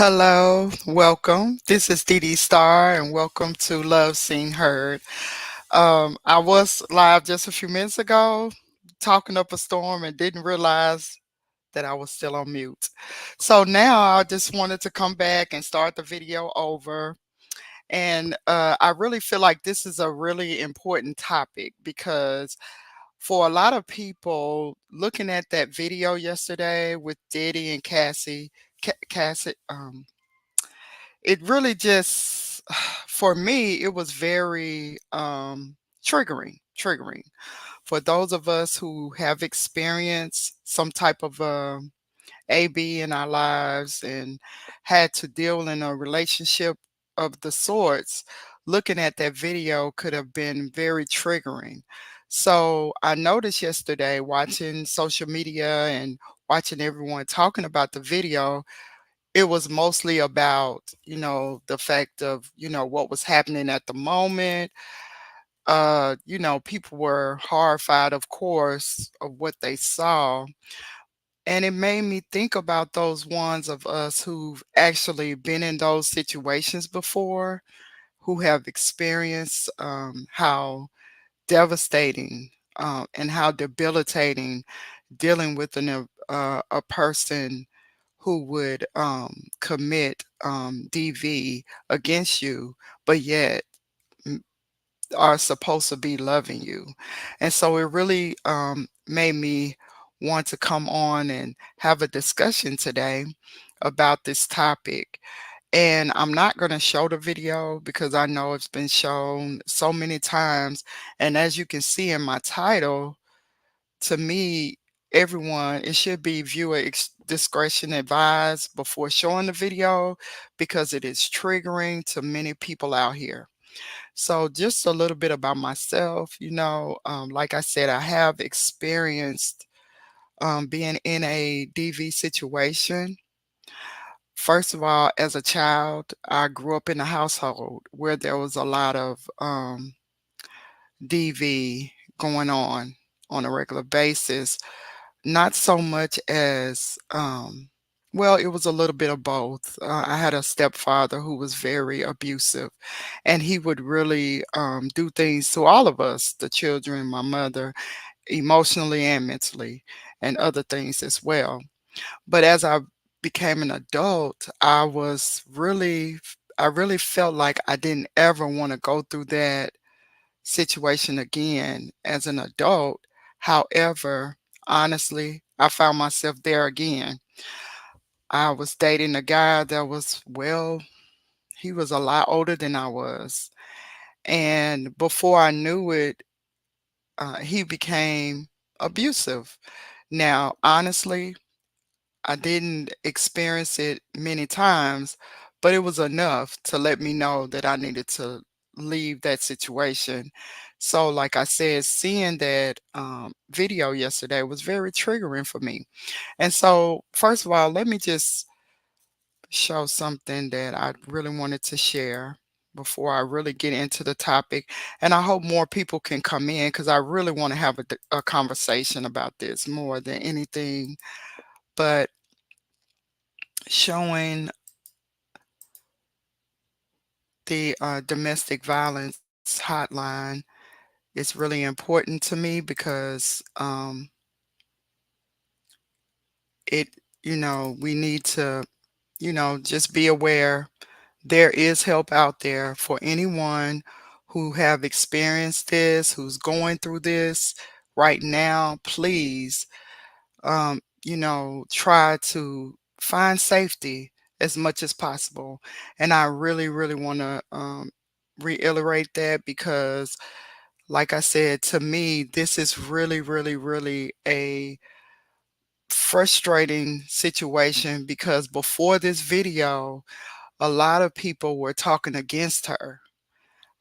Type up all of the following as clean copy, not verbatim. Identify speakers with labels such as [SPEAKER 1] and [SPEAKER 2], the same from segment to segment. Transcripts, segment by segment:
[SPEAKER 1] Hello, welcome. This is Diddy Star, and welcome to Love Seen Heard. I was live just a few minutes ago, talking up a storm, and didn't realize that I was still on mute. So now I just wanted to come back and start the video over. And I really feel like this is a really important topic because for a lot of people, looking at that video yesterday with Diddy and Cassie, it really just for me it was very triggering for those of us who have experienced some type of ab in our lives and had to deal in a relationship of the sorts. Looking at that video could have been very triggering. So I noticed yesterday watching social media and watching everyone talking about the video, it was mostly about, the fact of, what was happening at the moment. People were horrified, of course, of what they saw. And it made me think about those ones of us who've actually been in those situations before, who have experienced how devastating and how debilitating dealing with a person who would commit DV against you, but yet mm, are supposed to be loving you. And so it really made me want to come on and have a discussion today about this topic. And I'm not going to show the video because I know it's been shown so many times. And as you can see in my title, to me, everyone, it should be viewer discretion advised before showing the video because it is triggering to many people out here. So, just a little bit about myself. Like I said, I have experienced being in a DV situation. First of all, as a child, I grew up in a household where there was a lot of DV going on a regular basis. Not so much as, well, it was a little bit of both. I had a stepfather who was very abusive, and he would really do things to all of us, the children, my mother, emotionally and mentally, and other things as well. But as I became an adult, I really felt like I didn't ever want to go through that situation again as an adult. However, honestly, I found myself there again. I was dating a guy that was, well, he was a lot older than I was. And before I knew it, he became abusive. Now, honestly, I didn't experience it many times, but it was enough to let me know that I needed to leave that situation. So, like I said, seeing that video yesterday was very triggering for me. And so, first of all, let me just show something that I really wanted to share before I really get into the topic. And I hope more people can come in because I really want to have a conversation about this more than anything. But showing the domestic violence hotline is really important to me because it, we need to, just be aware there is help out there for anyone who have experienced this, who's going through this right now. Please, try to find safety as much as possible. And I really, really want to reiterate that because, like I said, to me, this is really, really, really a frustrating situation because before this video, a lot of people were talking against her,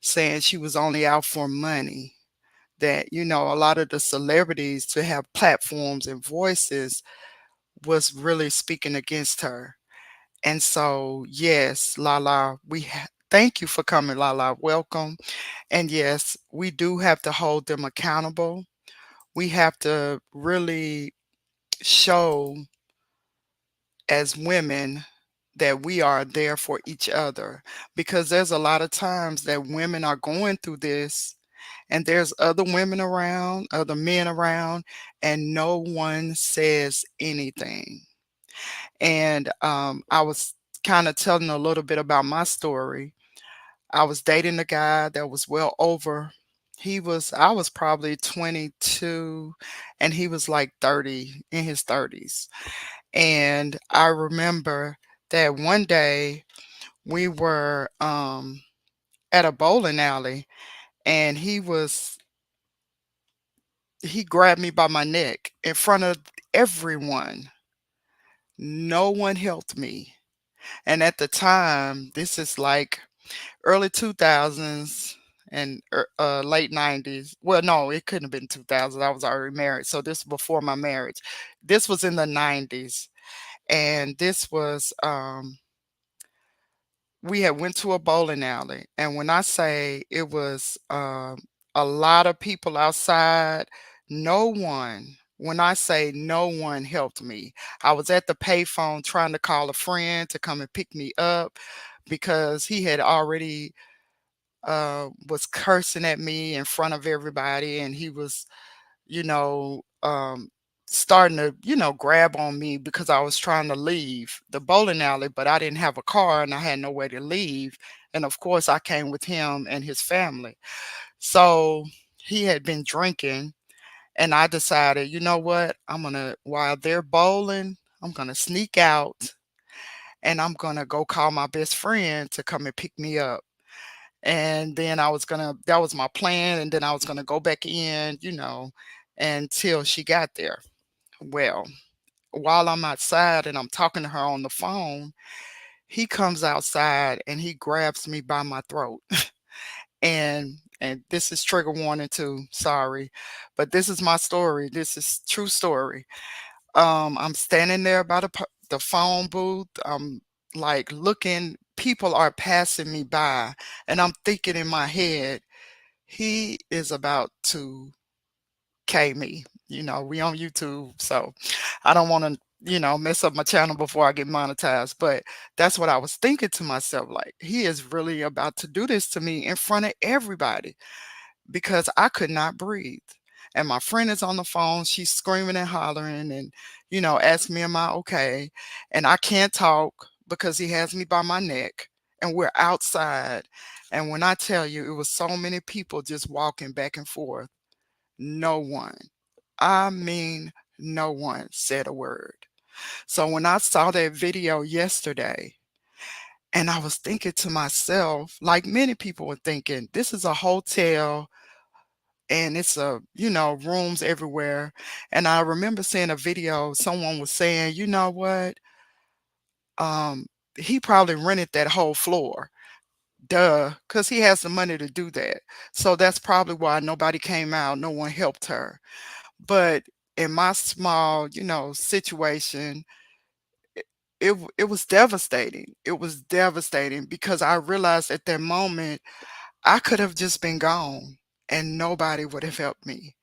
[SPEAKER 1] saying she was only out for money. That, a lot of the celebrities to have platforms and voices was really speaking against her. And so, yes, Lala, thank you for coming, Lala. Welcome. And yes, we do have to hold them accountable. We have to really show as women that we are there for each other, because there's a lot of times that women are going through this and there's other women around, other men around, and no one says anything. And I was kind of telling a little bit about my story. I was dating a guy that was well over. I was probably 22 and he was like 30, in his 30s. And I remember that one day we were at a bowling alley, and he grabbed me by my neck in front of everyone. No one helped me. And at the time, this is like early 2000s and late 90s. Well, no, it couldn't have been 2000. I was already married. So this was before my marriage. This was in the 90s. And this was we had went to a bowling alley, and when I say it was a lot of people outside, no one, when I say no one helped me. I was at the payphone trying to call a friend to come and pick me up because he had already was cursing at me in front of everybody, and he was, you know, starting to, grab on me because I was trying to leave the bowling alley, but I didn't have a car and I had no way to leave. And of course, I came with him and his family. So he had been drinking, and I decided, you know what? While they're bowling, I'm going to sneak out and I'm going to go call my best friend to come and pick me up. And then that was my plan. And then I was going to go back in, until she got there. Well, while I'm outside and I'm talking to her on the phone, he comes outside and he grabs me by my throat. And this is trigger warning too. Sorry, but this is my story. This is true story. I'm standing there by the phone booth. I'm like looking. People are passing me by, and I'm thinking in my head, he is about to K me. We on YouTube, so I don't want to, mess up my channel before I get monetized. But that's what I was thinking to myself. Like, he is really about to do this to me in front of everybody because I could not breathe. And my friend is on the phone. She's screaming and hollering and, ask me, am I okay? And I can't talk because he has me by my neck and we're outside. And when I tell you, it was so many people just walking back and forth. No one, I mean, no one said a word. So when I saw that video yesterday, and I was thinking to myself, like many people were thinking, this is a hotel and it's rooms everywhere. And I remember seeing a video, someone was saying, you know what? Um, he probably rented that whole floor. Duh, because he has the money to do that. So that's probably why nobody came out, no one helped her. But in my small, situation, it was devastating. It was devastating because I realized at that moment I could have just been gone and nobody would have helped me.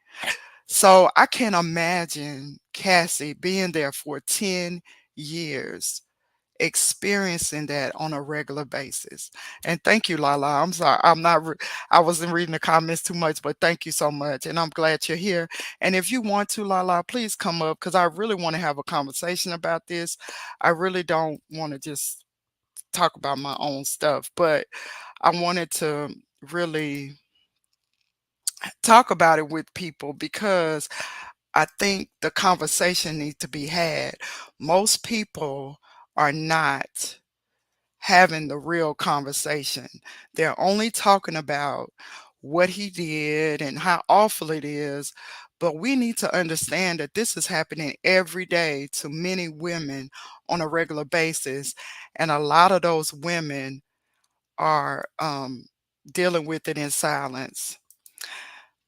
[SPEAKER 1] So I can't imagine Cassie being there for 10 years, experiencing that on a regular basis. And thank you, Lala. I'm sorry. I wasn't reading the comments too much, but thank you so much. And I'm glad you're here. And if you want to, Lala, please come up because I really want to have a conversation about this. I really don't want to just talk about my own stuff, but I wanted to really talk about it with people because I think the conversation needs to be had. Most people are not having the real conversation. They're only talking about what he did and how awful it is. But we need to understand that this is happening every day to many women on a regular basis. And a lot of those women are dealing with it in silence.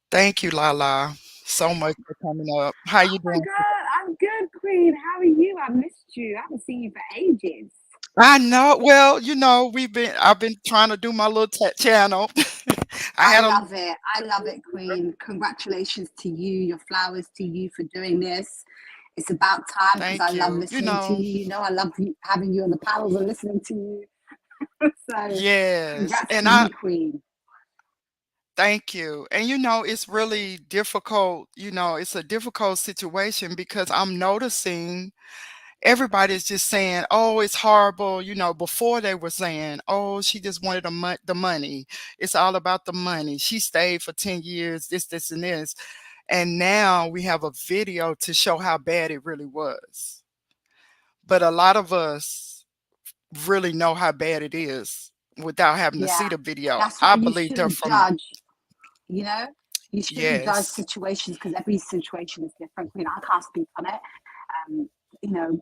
[SPEAKER 1] Thank you, Lala, so much for coming up. How you
[SPEAKER 2] Oh my
[SPEAKER 1] doing?
[SPEAKER 2] God, I'm good, Queen. How are you? I missed you. I haven't seen you for ages.
[SPEAKER 1] I know. Well, I've been trying to do my little channel. I
[SPEAKER 2] I
[SPEAKER 1] had a
[SPEAKER 2] love it. I love it, Queen. Congratulations to you. Your flowers to you for doing this. It's about time because I
[SPEAKER 1] Thank
[SPEAKER 2] love
[SPEAKER 1] you. You
[SPEAKER 2] listening to
[SPEAKER 1] know,
[SPEAKER 2] you. You know, I love having you on the panels and listening to you. So,
[SPEAKER 1] yes.
[SPEAKER 2] congrats
[SPEAKER 1] And
[SPEAKER 2] to
[SPEAKER 1] I
[SPEAKER 2] you, Queen.
[SPEAKER 1] thank you. And it's really difficult. It's a difficult situation because I'm noticing everybody's just saying, "Oh, it's horrible." Before they were saying, "Oh, she just wanted the money. It's all about the money. She stayed for 10 years, this, and this." And now we have a video to show how bad it really was. But a lot of us really know how bad it is without having to see
[SPEAKER 2] Yeah,
[SPEAKER 1] the video.
[SPEAKER 2] that's why
[SPEAKER 1] I
[SPEAKER 2] you
[SPEAKER 1] believe they're
[SPEAKER 2] shouldn't
[SPEAKER 1] from
[SPEAKER 2] judge. You know, you shouldn't judge
[SPEAKER 1] yes.
[SPEAKER 2] situations because every situation is different. Queen, I can't speak on it. Um,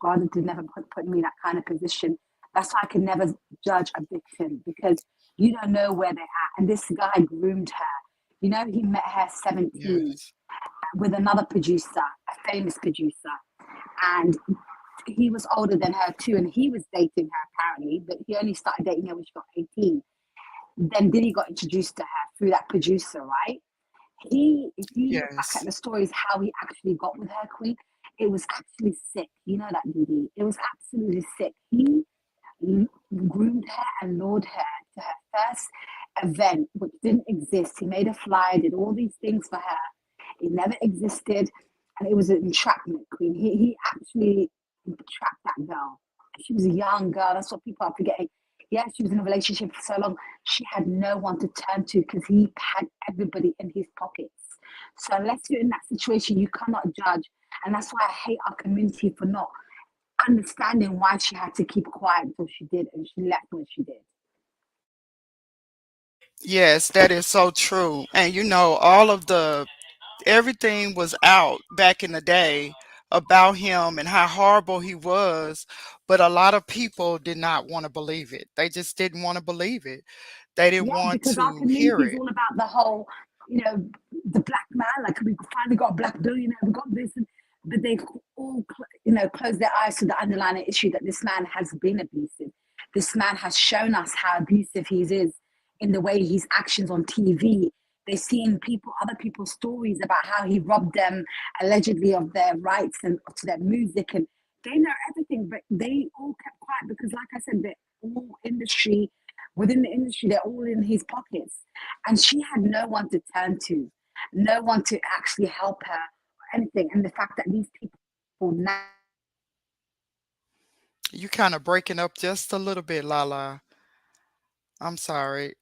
[SPEAKER 2] God did never put me in that kind of position. That's why I can never judge a victim because you don't know where they're at. And this guy groomed her. He met her 17
[SPEAKER 1] Yes.
[SPEAKER 2] with another producer, a famous producer, and he was older than her too, and he was dating her apparently, but he only started dating her when she got 18. Then Diddy got introduced to her through that producer, right? If you look back at
[SPEAKER 1] Yes.
[SPEAKER 2] the stories, how he actually got with her, Queen, it was actually sick. You know that, Diddy? It was absolutely sick. He groomed her and lured her to her first event, which didn't exist. He made a flyer, did all these things for her. It never existed, and it was an entrapment, Queen. He actually trapped that girl. She was a young girl. That's what people are forgetting. Yeah, she was in a relationship for so long. She had no one to turn to because he had everybody in his pockets. So unless you're in that situation, you cannot judge. And that's why I hate our community for not understanding why she had to keep quiet until she did and she left when she did.
[SPEAKER 1] Yes, that is so true. And all of the everything was out back in the day about him and how horrible he was, but a lot of people did not want to believe it. They just didn't want to believe it. They didn't
[SPEAKER 2] Yeah,
[SPEAKER 1] want
[SPEAKER 2] because our
[SPEAKER 1] to hear
[SPEAKER 2] community is
[SPEAKER 1] it.
[SPEAKER 2] all about the whole, you know, the black man. Like we finally got a black billionaire, we got this, but they've all, closed their eyes to the underlying issue that this man has been abusive. This man has shown us how abusive he is in the way his actions on TV. They've seen other people's stories about how he robbed them allegedly of their rights and to their music, and they know everything, but they all kept quiet because, like I said, they're all industry within the industry, they're all in his pockets. And she had no one to turn to, no one to actually help her or anything. And the fact that these people now
[SPEAKER 1] You kind of breaking up just a little bit, Lala. I'm sorry.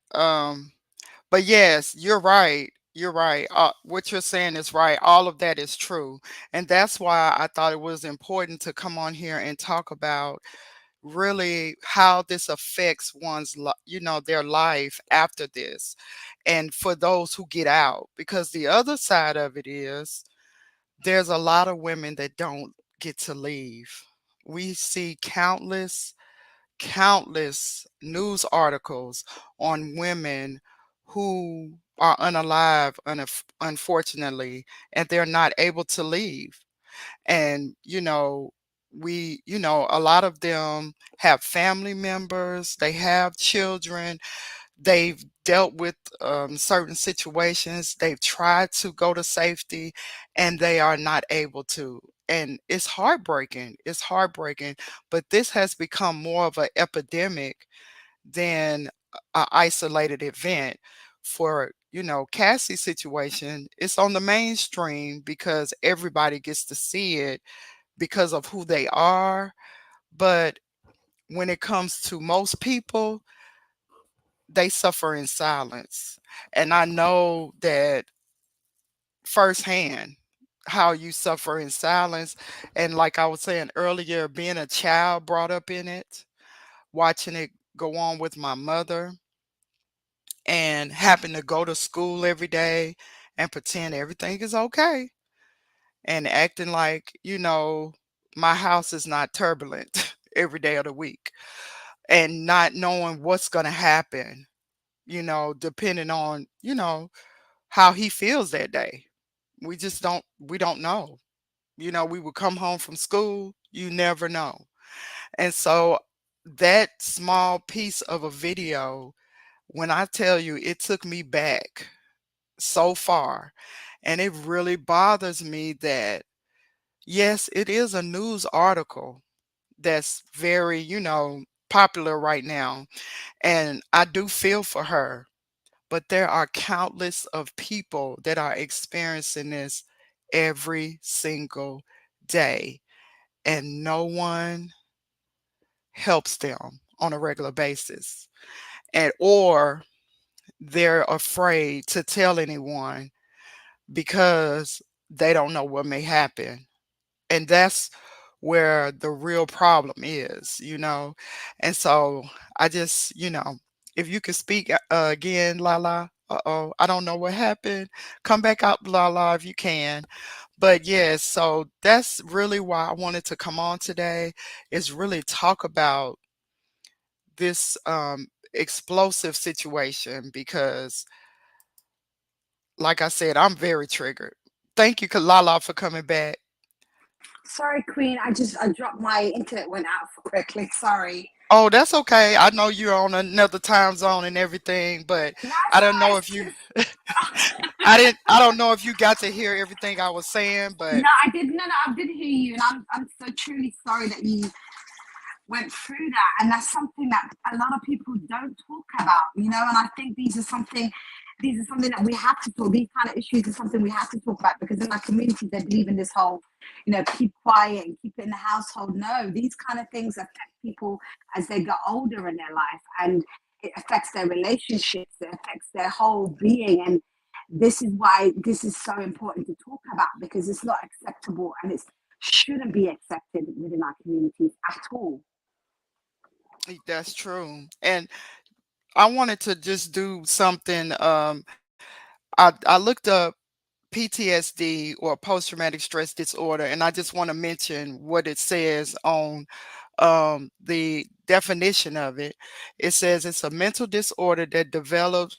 [SPEAKER 1] But yes, you're right. You're right. What you're saying is right. All of that is true. And that's why I thought it was important to come on here and talk about really how this affects their life after this. And for those who get out, because the other side of it is there's a lot of women that don't get to leave. We see countless news articles on women who are unalive, unfortunately, and they're not able to leave. And, a lot of them have family members, they have children, they've dealt with certain situations, they've tried to go to safety, and they are not able to. And it's heartbreaking. It's heartbreaking. But this has become more of an epidemic than an isolated event. For Cassie's situation, it's on the mainstream because everybody gets to see it because of who they are. But when it comes to most people, they suffer in silence. And I know that firsthand how you suffer in silence. And like I was saying earlier, being a child brought up in it, watching it go on with my mother, and having to go to school every day and pretend everything is okay and acting like, my house is not turbulent every day of the week and not knowing what's going to happen, depending on, how he feels that day. We don't know. We would come home from school, you never know. And so that small piece of a video, when I tell you it took me back so far, and it really bothers me that Yes, it is a news article that's very, popular right now. And I do feel for her, but there are countless of people that are experiencing this every single day, and no one helps them on a regular basis. And or they're afraid to tell anyone because they don't know what may happen. And that's where the real problem is. And so I just, if you could speak again, Lala. Uh-oh, I don't know what happened. Come back up, Lala, if you can. But yes, so that's really why I wanted to come on today, is really talk about this explosive situation because, like I said, I'm very triggered. Thank you, Lala, for coming back.
[SPEAKER 2] Sorry, Queen. I dropped my internet went out quickly. Sorry.
[SPEAKER 1] Oh, that's okay. I know you're on another time zone and everything, but
[SPEAKER 2] No,
[SPEAKER 1] I
[SPEAKER 2] it's
[SPEAKER 1] don't know
[SPEAKER 2] alright.
[SPEAKER 1] if you I don't know if you got to hear everything I was saying, but
[SPEAKER 2] No, I did. No, no, I did hear you, and I'm so truly sorry that you went through that. And that's something that a lot of people don't talk about, and I think these are something that we have to talk. These kind of issues are something we have to talk about, because in our communities they believe in this whole, keep quiet and keep it in the household. No, these kind of things affect people as they get older in their life, and it affects their relationships, it affects their whole being. And this is why this is so important to talk about, because it's not acceptable, and it shouldn't be accepted within our communities at all.
[SPEAKER 1] that's true. And I wanted to just do something. I looked up PTSD, or post traumatic stress disorder, and I just want to mention what it says on the definition of it. It says it's a mental disorder that develops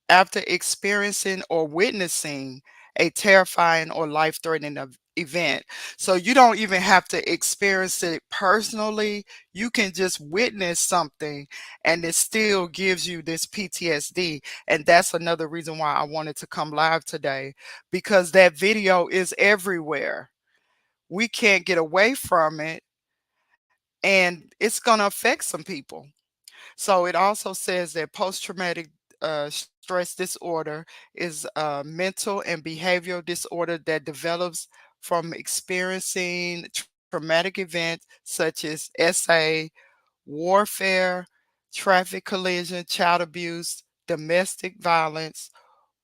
[SPEAKER 1] after experiencing or witnessing a terrifying or life threatening event. So you don't even have to experience it personally. You can just witness something and it still gives you this PTSD. And that's another reason why I wanted to come live today, because that video is everywhere. We can't get away from it, and it's going to affect some people. So it also says that post traumatic stress disorder is a mental and behavioral disorder that develops from experiencing traumatic events such as SA, warfare, traffic collision, child abuse, domestic violence,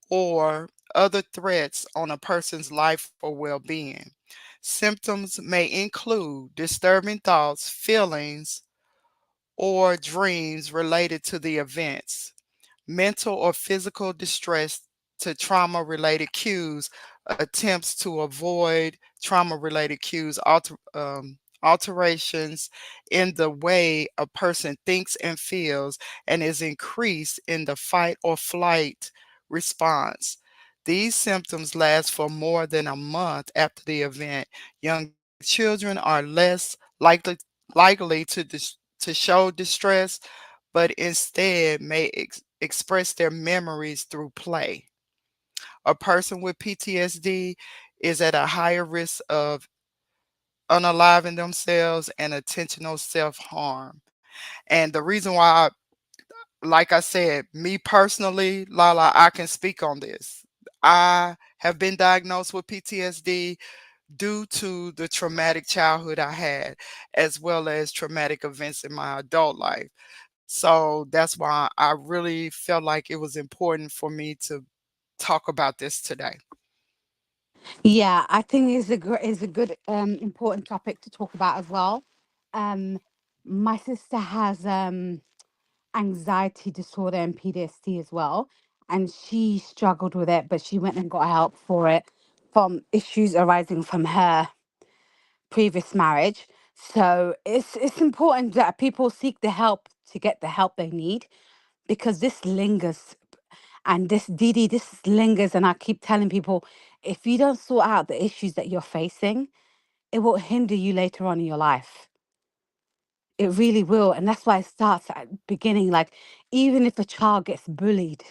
[SPEAKER 1] or other threats on a person's life or well being. Symptoms may include disturbing thoughts, feelings, or dreams related to the events, mental or physical distress to trauma related cues, attempts to avoid trauma related cues, alterations in the way a person thinks and feels, and is increased in the fight or flight response. These symptoms last for more than a month after the event. Young children are less likely to show distress, but instead may express their memories through play. A person with PTSD is at a higher risk of unaliving themselves and intentional self harm. And the reason why, like I said, me personally, Lala, I can speak on this. I have been diagnosed with PTSD due to the traumatic childhood I had, as well as traumatic events in my adult life. So that's why I really felt like it was important for me to talk about this today.
[SPEAKER 2] Yeah, I think is a good important topic to talk about as well. Um, my sister has anxiety disorder and PTSD as well, and she struggled with it, but she went and got help for it from issues arising from her previous marriage. So it's important that people seek the help to get the help they need, because this lingers, and this Didi, this lingers. And I keep telling people, if you don't sort out the issues that you're facing, it will hinder you later on in your life. It really will. And that's why it starts at the beginning. Like, even if a child gets bullied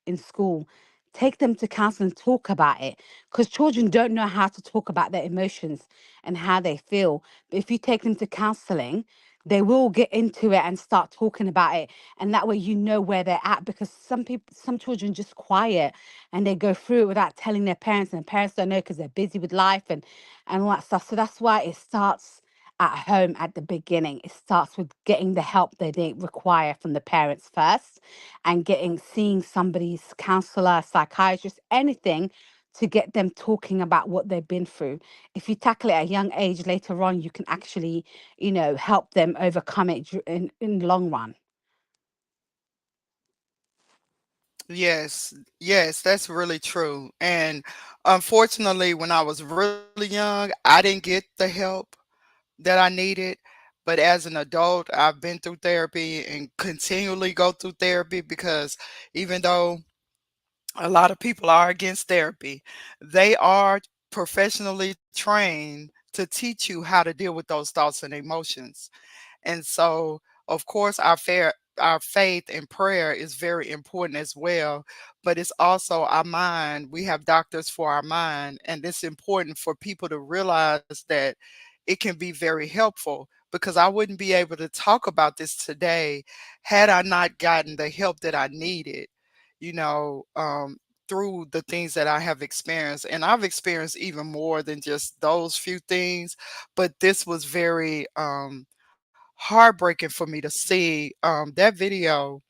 [SPEAKER 2] in school, take them to counsel and talk about it, because children don't know how to talk about their emotions and how they feel. But if you take them to counseling, they will get into it and start talking about it, and that way you know where they're at. Because some children just quiet and they go through it without telling their parents, and the parents don't know because they're busy with life and all that stuff. So that's why it starts at home at the beginning. It starts with getting the help that they require from the parents first, and getting seeing somebody's counselor, psychiatrist, anything to get them talking about what they've been through. If you tackle it at a young age, later on you can actually, help them overcome it in the long run.
[SPEAKER 1] Yes, yes, that's really true. And unfortunately, when I was really young, I didn't get the help that I needed. But as an adult, I've been through therapy and continually go through therapy because even though a lot of people are against therapy, they are professionally trained to teach you how to deal with those thoughts and emotions. And so, of course, our faith and prayer is very important as well, but it's also our mind. We have doctors for our mind, and it's important for people to realize that it can be very helpful because I wouldn't be able to talk about this today had I not gotten the help that I needed, you know, through the things that I have experienced. And I've experienced even more than just those few things, but this was very heartbreaking for me to see. That video,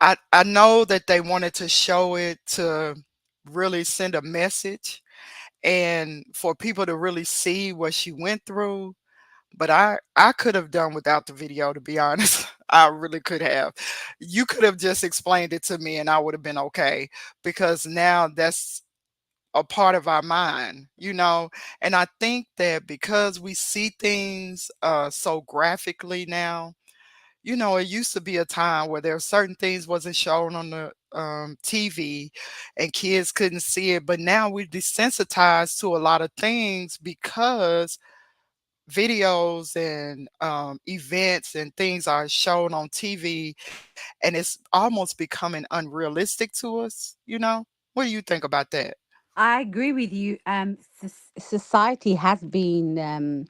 [SPEAKER 1] I know that they wanted to show it to really send a message and for people to really see what she went through. But I could have done without the video, to be honest. I really could have. You could have just explained it to me and I would have been okay because now that's a part of our mind, you know? And I think that because we see things so graphically now, you know, it used to be a time where there were certain things wasn't shown on the TV and kids couldn't see it, but now we're desensitized to a lot of things because videos and events and things are shown on TV, and it's almost becoming unrealistic to us, you know? What do you think about that?
[SPEAKER 2] I agree with you. Society has been,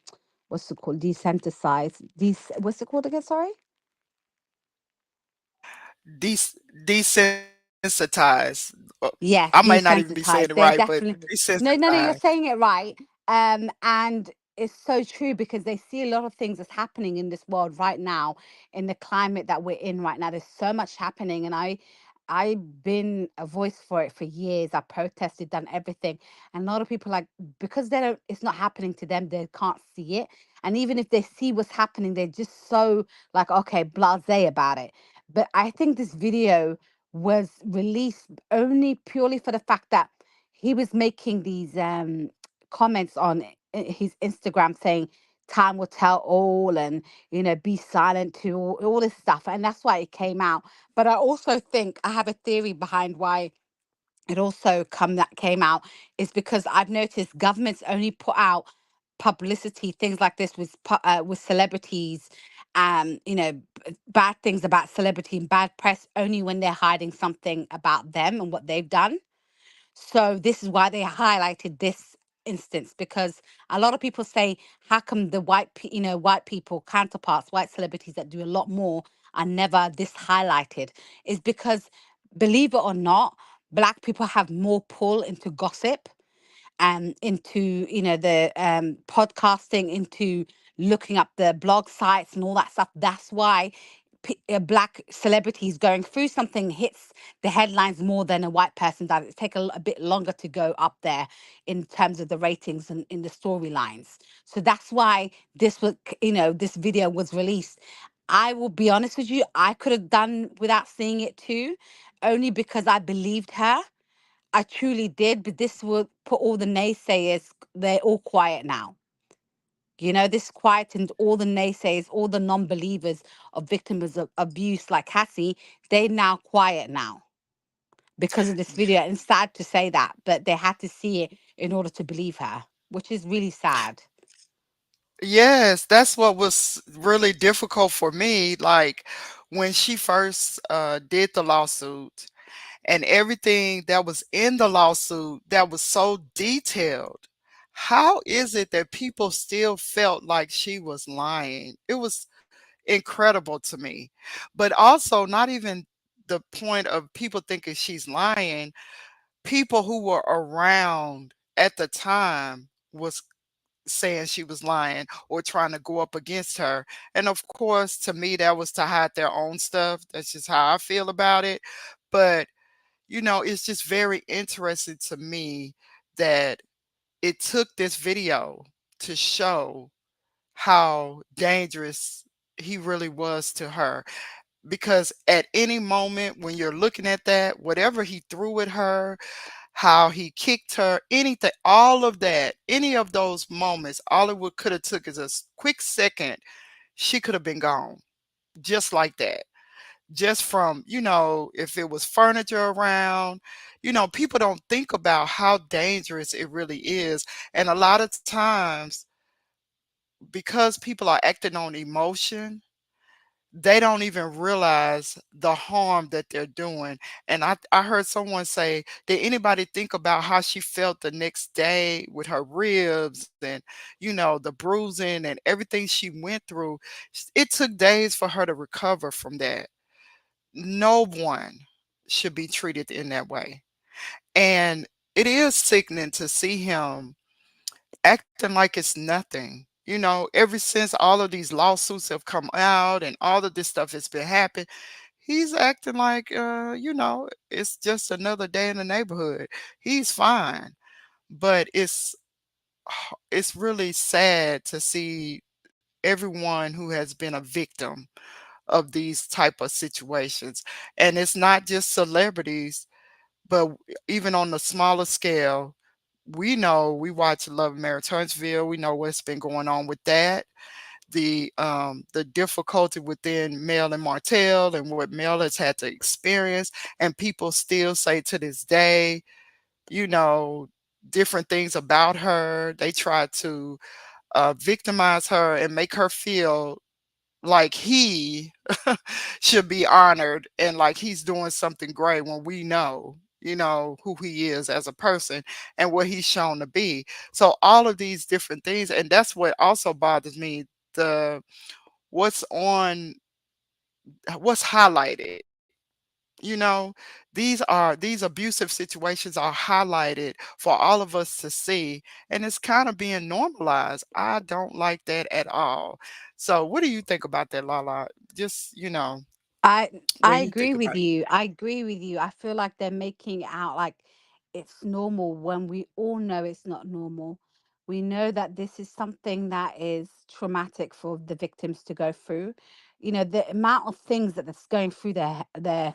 [SPEAKER 2] what's it called, desensitized. What's it called again? Sorry.
[SPEAKER 1] Desensitized. I might
[SPEAKER 2] Yes,
[SPEAKER 1] not even be saying it
[SPEAKER 2] desensitized.
[SPEAKER 1] right,
[SPEAKER 2] They're
[SPEAKER 1] but
[SPEAKER 2] definitely no.
[SPEAKER 1] desensitized.
[SPEAKER 2] You're saying it right. And it's so true because they see a lot of things that's happening in this world right now, in the climate that we're in right now. There's so much happening, and I've been a voice for it for years. I protested, done everything, and a lot of people like because they don't. It's not happening to them. They can't see it, and even if they see what's happening, they're just so like okay, blasé about it. But I think this video was released only purely for the fact that he was making these comments on his Instagram saying time will tell all, and be silent to all this stuff, and that's why it came out. But I also think I have a theory behind why it also came out is because I've noticed governments only put out publicity things like this with celebrities, bad things about celebrity and bad press only when they're hiding something about them and what they've done. So this is why they highlighted this instance, because a lot of people say, how come the white people counterparts, white celebrities that do a lot more are never this highlighted? Is because, believe it or not, black people have more pull into gossip and into the podcasting, into looking up the blog sites and all that stuff. That's why black celebrities going through something hits the headlines more than a white person does. It takes a bit longer to go up there in terms of the ratings and in the storylines. So that's why this video was released. I will be honest with you, I could have done without seeing it too, only because I believed her. I truly did, but this will put all the naysayers, they're all quiet now. This quietened all the naysayers, all the non believers of victims of abuse like Cassie. They're now quiet now because of this video. And it's sad to say that, but they had to see it in order to believe her, which is really sad.
[SPEAKER 1] Yes, that's what was really difficult for me. Like when she first did the lawsuit, and everything that was in the lawsuit that was so detailed. How is it that people still felt like she was lying? It was incredible to me. But also, not even the point of people thinking she's lying, people who were around at the time was saying she was lying or trying to go up against her. And of course, to me, that was to hide their own stuff. That's just how I feel about it. But, it's just very interesting to me that it took this video to show how dangerous he really was to her. Because at any moment when you're looking at that, whatever he threw at her, how he kicked her, anything, all of that, any of those moments, all it would could have took is a quick second. She could have been gone just like that. Just from, if it was furniture around, people don't think about how dangerous it really is. And a lot of times, because people are acting on emotion, they don't even realize the harm that they're doing. And I heard someone say, did anybody think about how she felt the next day with her ribs and, the bruising and everything she went through? It took days for her to recover from that. No one should be treated in that way. And it is sickening to see him acting like it's nothing. Ever since all of these lawsuits have come out and all of this stuff has been happening, he's acting like, it's just another day in the neighborhood. He's fine, but it's really sad to see everyone who has been a victim of these type of situations. And it's not just celebrities, but even on the smaller scale, we know, we watch Love and Marriage Huntsville. We know what's been going on with that. The difficulty within Mel and Martell and what Mel has had to experience, and people still say to this day, you know, different things about her. They try to victimize her and make her feel like he should be honored and like he's doing something great when we know, who he is as a person and what he's shown to be. So all of these different things, and that's what also bothers me, the what's on what's highlighted. These abusive situations are highlighted for all of us to see, and it's kind of being normalized. I don't like that at all. So what do you think about that, Lala? Just,
[SPEAKER 3] I
[SPEAKER 1] what
[SPEAKER 3] I
[SPEAKER 1] do you
[SPEAKER 3] agree
[SPEAKER 1] think
[SPEAKER 3] with
[SPEAKER 1] about it?
[SPEAKER 3] you. I agree with you. I feel like they're making it out like it's normal when we all know it's not normal. We know that this is something that is traumatic for the victims to go through. The amount of things that that's going through their m-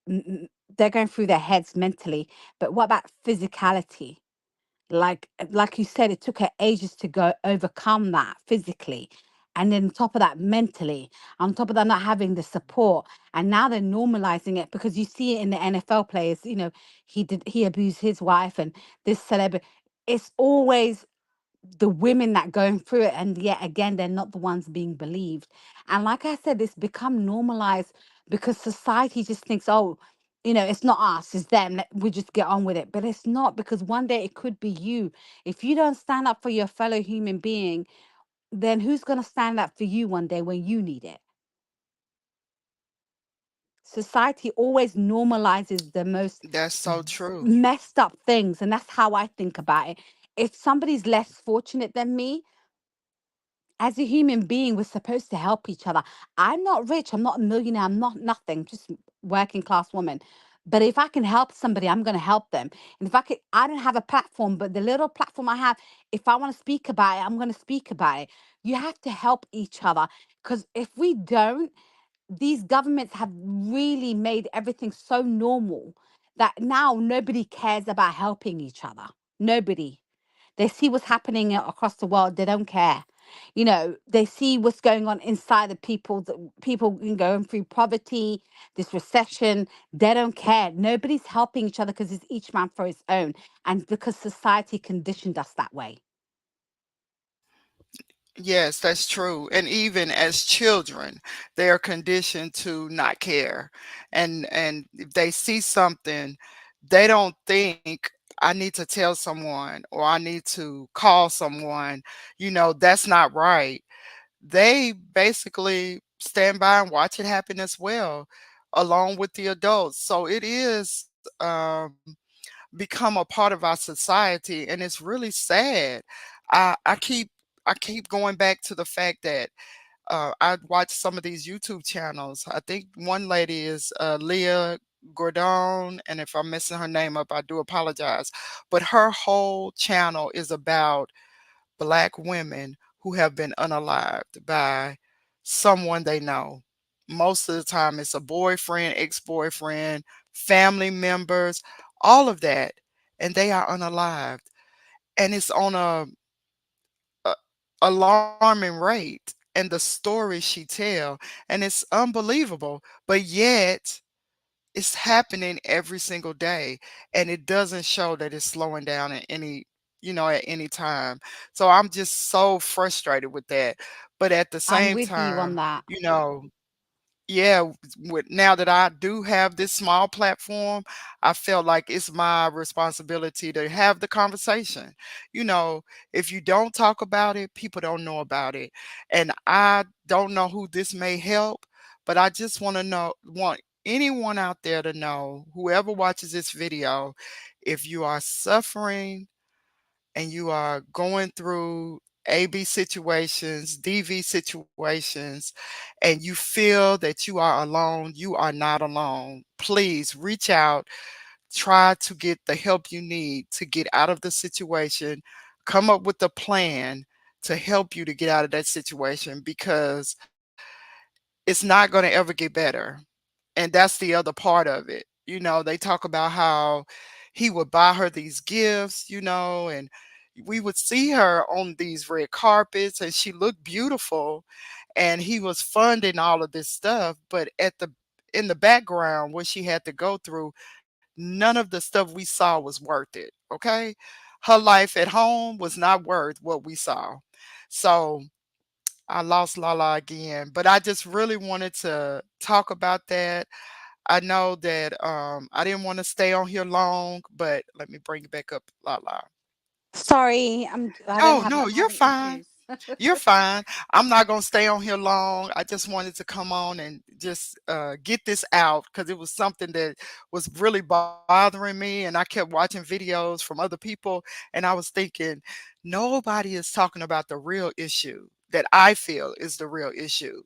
[SPEAKER 3] m- they're going through their heads mentally. But what about physicality? Like you said, it took her ages to go overcome that physically, and then on top of that mentally, on top of that not having the support, and now they're normalizing it because you see it in the NFL players. He abused his wife, and this celebrity. It's always the women that going through it, and yet again they're not the ones being believed. And like I said, it's become normalized because society just thinks, oh, it's not us, it's them, we just get on with it. But it's not, because one day it could be you. If you don't stand up for your fellow human being, then who's going to stand up for you one day when you need it? Society always normalizes the most
[SPEAKER 1] That's so true.
[SPEAKER 3] messed up things, and that's how I think about it. If somebody's less fortunate than me, as a human being, we're supposed to help each other. I'm not rich, I'm not a millionaire, I'm not nothing, just working class woman. But if I can help somebody, I'm going to help them. And if I don't have a platform, but the little platform I have, if I want to speak about it, I'm going to speak about it. You have to help each other, because if we don't, these governments have really made everything so normal that now nobody cares about helping each other. Nobody. They see what's happening across the world. They don't care. They see what's going on inside the people going through poverty, this recession. They don't care. Nobody's helping each other because it's each man for his own, and because society conditioned us that way.
[SPEAKER 1] Yes, that's true. And even as children, they are conditioned to not care. And if they see something, they don't think I need to tell someone or I need to call someone, that's not right. They basically stand by and watch it happen as well, along with the adults. So it is become a part of our society, and it's really sad. I keep going back to the fact that I watch some of these YouTube channels. I think one lady is Leah Gordon, and if I'm messing her name up, I do apologize. But her whole channel is about Black women who have been unalived by someone they know. Most of the time, it's a boyfriend, ex boyfriend, family members, all of that, and they are unalived. And it's on a alarming rate. And the stories she tell, and it's unbelievable, but yet it's happening every single day, and it doesn't show that it's slowing down at any time. So I'm just so frustrated with that. But at the
[SPEAKER 3] I'm
[SPEAKER 1] same
[SPEAKER 3] with you on
[SPEAKER 1] time,
[SPEAKER 3] that.
[SPEAKER 1] you know, yeah, now that I do have this small platform, I felt like it's my responsibility to have the conversation. You know, if you don't talk about it, people don't know about it. And I don't know who this may help, but I just want anyone out there to know, whoever watches this video, if you are suffering and you are going through AB situations, DV situations, and you feel that you are alone, you are not alone. Please reach out, try to get the help you need to get out of the situation, come up with a plan to help you to get out of that situation because it's not going to ever get better. And that's the other part of it. They talk about how he would buy her these gifts, and we would see her on these red carpets and she looked beautiful, and he was funding all of this stuff, but in the background what she had to go through, none of the stuff we saw was worth it, okay? Her life at home was not worth what we saw. So I lost Lala again, but I just really wanted to talk about that. I know that I didn't want to stay on here long, but let me bring it back up, Lala.
[SPEAKER 3] Sorry, I don't
[SPEAKER 1] No,
[SPEAKER 3] have
[SPEAKER 1] no,
[SPEAKER 3] I'm
[SPEAKER 1] you're
[SPEAKER 3] having
[SPEAKER 1] fine.
[SPEAKER 3] issues.
[SPEAKER 1] You're fine. I'm not gonna stay on here long. I just wanted to come on and just get this out because it was something that was really bothering me, and I kept watching videos from other people, and I was thinking, nobody is talking about the real issue that I feel is the real issue.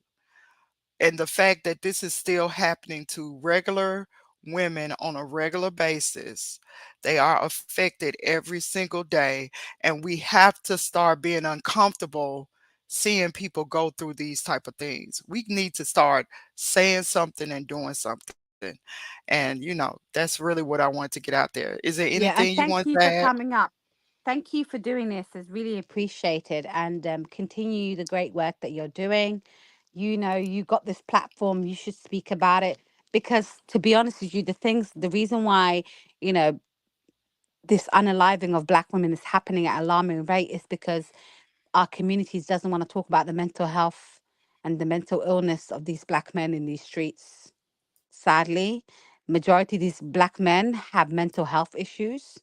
[SPEAKER 1] And the fact that this is still happening to regular women on a regular basis, they are affected every single day. And we have to start being uncomfortable seeing people go through these type of things. We need to start saying something and doing something. And that's really what I want to get out there. Is there anything
[SPEAKER 3] Yeah,
[SPEAKER 1] you
[SPEAKER 3] and
[SPEAKER 1] want
[SPEAKER 3] thank
[SPEAKER 1] to
[SPEAKER 3] you for
[SPEAKER 1] add?
[SPEAKER 3] coming up. Thank you for doing this. It's really appreciated, and continue the great work that you're doing. You got this platform. You should speak about it because, to be honest with you, the reason why you know this unaliving of Black women is happening at alarming rate is because our communities doesn't want to talk about the mental health and the mental illness of these Black men in these streets. Sadly, majority of these Black men have mental health issues,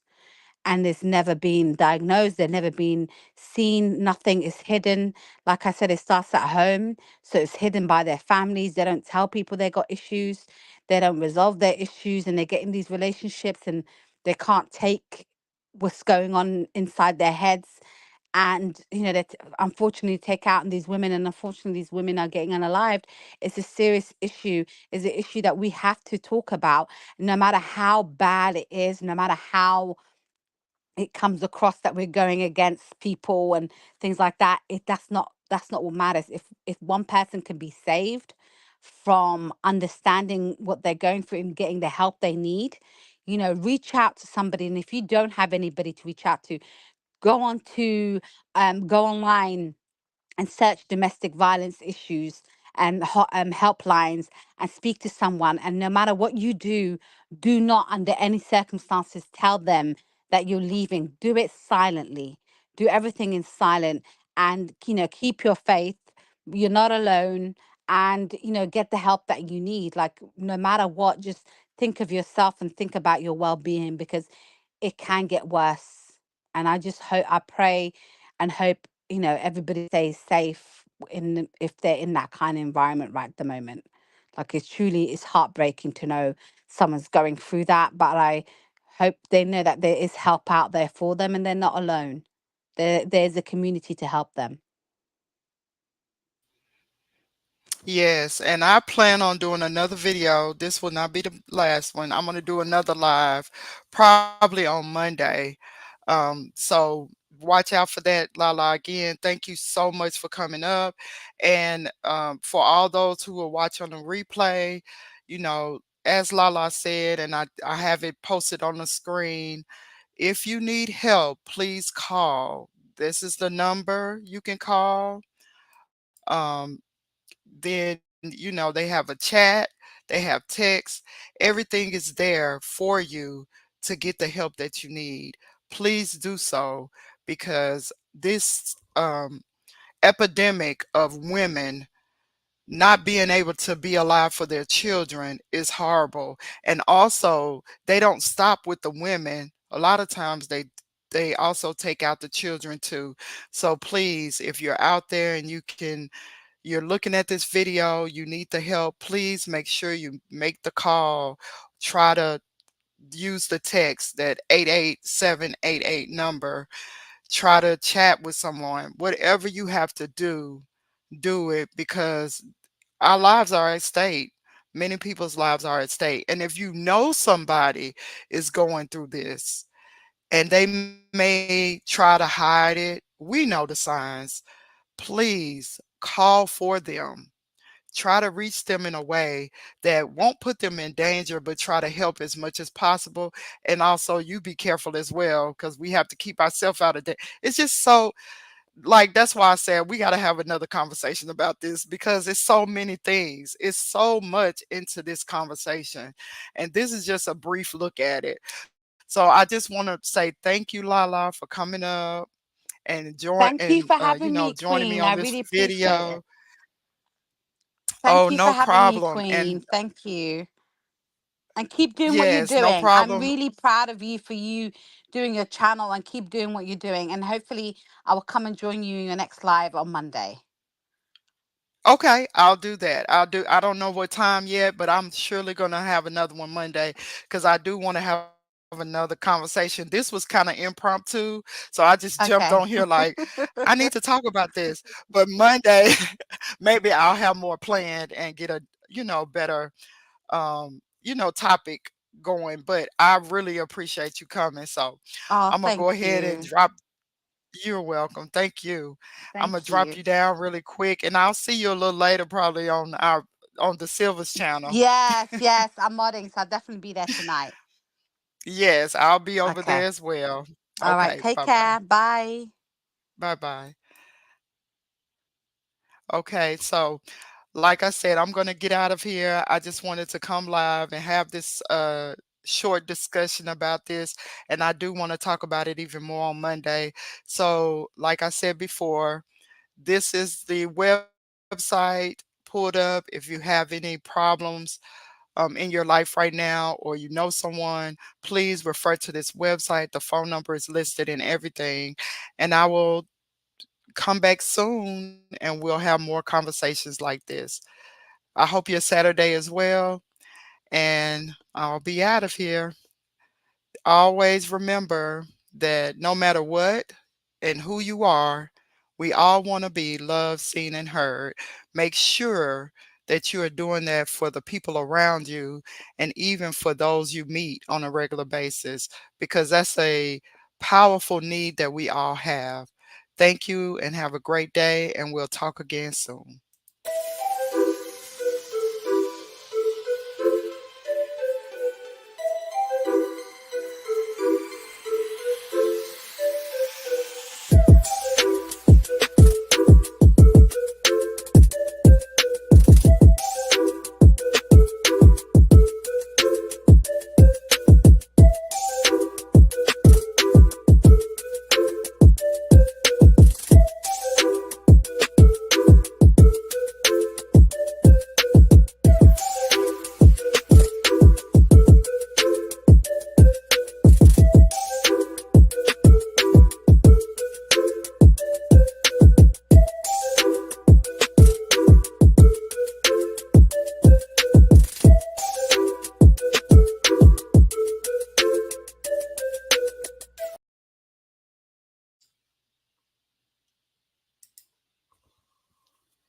[SPEAKER 3] and it's never been diagnosed, they've never been seen, nothing is hidden. Like I said, it starts at home, so it's hidden by their families. They don't tell people they got issues, they don't resolve their issues, and they get in these relationships and they can't take what's going on inside their heads. And unfortunately take out on these women, and unfortunately these women are getting unalived. It's a serious issue. It's an issue that we have to talk about, no matter how bad it is, no matter how it comes across that we're going against people and things like that. That's not what matters. If one person can be saved from understanding what they're going through and getting the help they need, reach out to somebody. And if you don't have anybody to reach out to, go online and search domestic violence issues and helplines, and speak to someone. And no matter what you do, do not under any circumstances tell them that you're leaving. Do it silently. Do everything in silent. and keep your faith. You're not alone, and get the help that you need. Like, no matter what, just think of yourself and think about your well-being, because it can get worse. And I just hope, I pray and hope, everybody stays safe if they're in that kind of environment right at the moment. Like, it's heartbreaking to know someone's going through that, but I hope they know that there is help out there for them and they're not alone. There's a community to help them.
[SPEAKER 1] Yes, and I plan on doing another video. This will not be the last one. I'm going to do another live probably on Monday. So watch out for that, Lala. Again, thank you so much for coming up. And for all those who will watch on the replay, as Lala said, and I have it posted on the screen, if you need help, please call. This is the number you can call. Then they have a chat, they have text, everything is there for you to get the help that you need. Please do so, because this epidemic of women not being able to be alive for their children is horrible. And also, they don't stop with the women. A lot of times they also take out the children too. So please, if you're out there and you're looking at this video, you need the help, please make sure you make the call. Try to use the text, that 88788 number. Try to chat with someone. Whatever you have to do it, because our lives are at stake. Many people's lives are at stake. And if you know somebody is going through this and they may try to hide it, we know the signs. Please call for them. Try to reach them in a way that won't put them in danger, but try to help as much as possible. And also, you be careful as well, because we have to keep ourselves out of that. It's just so, like, that's why I said we got to have another conversation about this, because it's so many things. It's so much into this conversation. And this is just a brief look at it. So I just want to say thank you, Lala, for coming up and
[SPEAKER 3] Thank you for having me,
[SPEAKER 1] joining me
[SPEAKER 3] Queen.
[SPEAKER 1] on
[SPEAKER 3] I
[SPEAKER 1] this
[SPEAKER 3] really appreciate
[SPEAKER 1] video.
[SPEAKER 3] it.
[SPEAKER 1] Oh,
[SPEAKER 3] Thank you for
[SPEAKER 1] no
[SPEAKER 3] having me,
[SPEAKER 1] problem. And
[SPEAKER 3] Queen. Thank you. And keep doing what you're
[SPEAKER 1] yes, no
[SPEAKER 3] doing. I'm
[SPEAKER 1] problem.
[SPEAKER 3] really proud of you for you doing your channel, and keep doing what you're doing. And hopefully I will come and join you in your next live on Monday.
[SPEAKER 1] Okay, I'll do that. I don't know what time yet, but I'm surely going to have another one Monday, because I do want to have another conversation. This was kind of impromptu, so I just jumped on here
[SPEAKER 3] Okay.
[SPEAKER 1] like, I need to talk about this. But Monday, maybe I'll have more planned and get a, better, topic going. But I really appreciate you coming. So
[SPEAKER 3] Oh,
[SPEAKER 1] I'm going to go
[SPEAKER 3] thank
[SPEAKER 1] ahead and
[SPEAKER 3] you.
[SPEAKER 1] drop. You're welcome. Thank you. I'm gonna
[SPEAKER 3] Thank
[SPEAKER 1] drop
[SPEAKER 3] you.
[SPEAKER 1] you down really quick, and I'll see you a little later, probably on the Silvers channel.
[SPEAKER 3] Yes, yes, I'm modding, so I'll definitely be there tonight.
[SPEAKER 1] Yes, I'll be over
[SPEAKER 3] Okay.
[SPEAKER 1] there as well.
[SPEAKER 3] All right.
[SPEAKER 1] Okay,
[SPEAKER 3] Take
[SPEAKER 1] bye bye.
[SPEAKER 3] care. Bye.
[SPEAKER 1] Bye bye. Okay, so like I said, I'm gonna get out of here. I just wanted to come live and have this short discussion about this, and I do want to talk about it even more on Monday. So, like I said before, this is the website pulled up. If you have any problems in your life right now, or you know someone, please refer to this website. The phone number is listed and everything. And I will come back soon and we'll have more conversations like this. I hope your Saturday is well, and I'll be out of here. Always remember that no matter what and who you are, we all want to be loved, seen, and heard. Make sure that you are doing that for the people around you, and even for those you meet on a regular basis, because that's a powerful need that we all have. Thank you and have a great day, and we'll talk again soon.